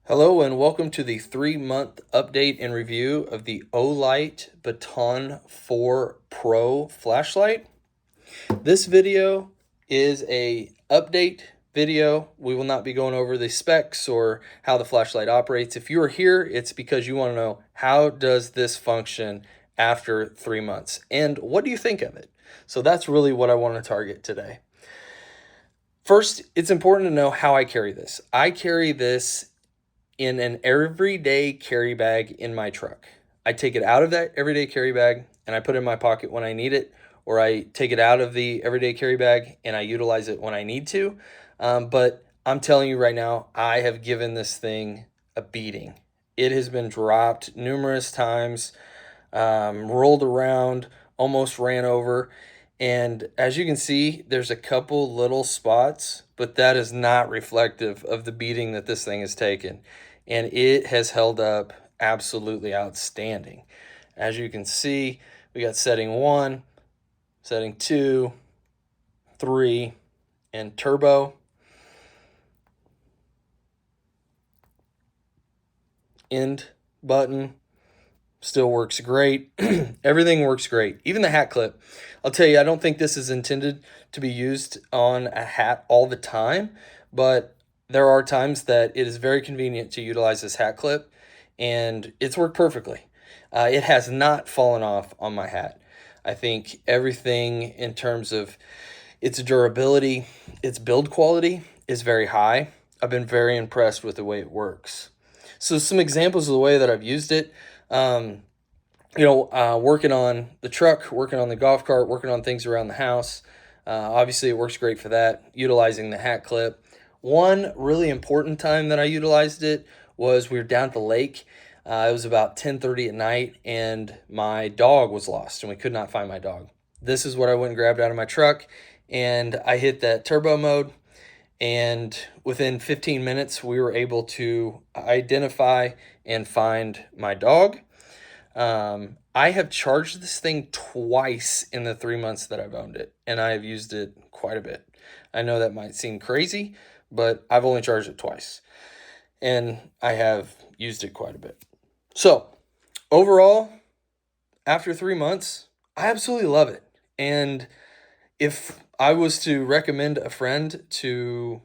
Hello and welcome to the 3-month update and review of the Olight Baton 4 Pro flashlight. This video is a update video. We will not be going over the specs or how the flashlight operates. If you are here, it's because you want to know how does this function after 3 months and what do you think of it? So that's really what I want to target today. First, it's important to know how I carry this. I carry this in an everyday carry bag in my truck. I take it out of that everyday carry bag and I put it in my pocket when I need it, or I take it out of the everyday carry bag and I utilize it when I need to. But I'm telling you right now, I have given this thing a beating. It has been dropped numerous times, rolled around, almost ran over. And as you can see, there's a couple little spots, but that is not reflective of the beating that this thing has taken. And it has held up absolutely outstanding. As you can see, we got setting 1, setting 2, 3, and turbo. End button still works great. Everything works great. Even the hat clip. I'll tell you, I don't think this is intended to be used on a hat all the time, but there are times that it is very convenient to utilize this hat clip, and it's worked perfectly. It has not fallen off on my hat. I think everything in terms of its durability, its build quality is very high. I've been very impressed with the way it works. So some examples of the way that I've used it, working on the truck, working on the golf cart, working on things around the house. Obviously, it works great for that, utilizing the hat clip. One really important time that I utilized it was we were down at the lake. It was about 10:30 at night, and my dog was lost, and we could not find my dog. This is what I went and grabbed out of my truck, and I hit that turbo mode, and within 15 minutes, we were able to identify and find my dog. I have charged this thing twice in the 3 months that I've owned it, and I have used it quite a bit. I know that might seem crazy, but I've only charged it twice, and I have used it quite a bit. So, overall, after 3 months, I absolutely love it. And if I was to recommend a friend to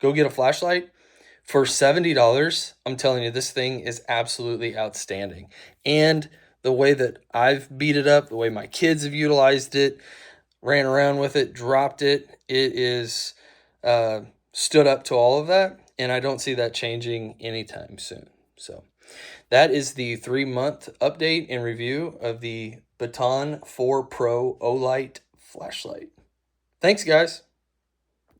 go get a flashlight for $70, I'm telling you, this thing is absolutely outstanding. And the way that I've beat it up, the way my kids have utilized it, ran around with it, dropped it, it is stood up to all of that. And I don't see that changing anytime soon. So that is the 3-month update and review of the Baton 4 Pro Olight flashlight. Thanks, guys.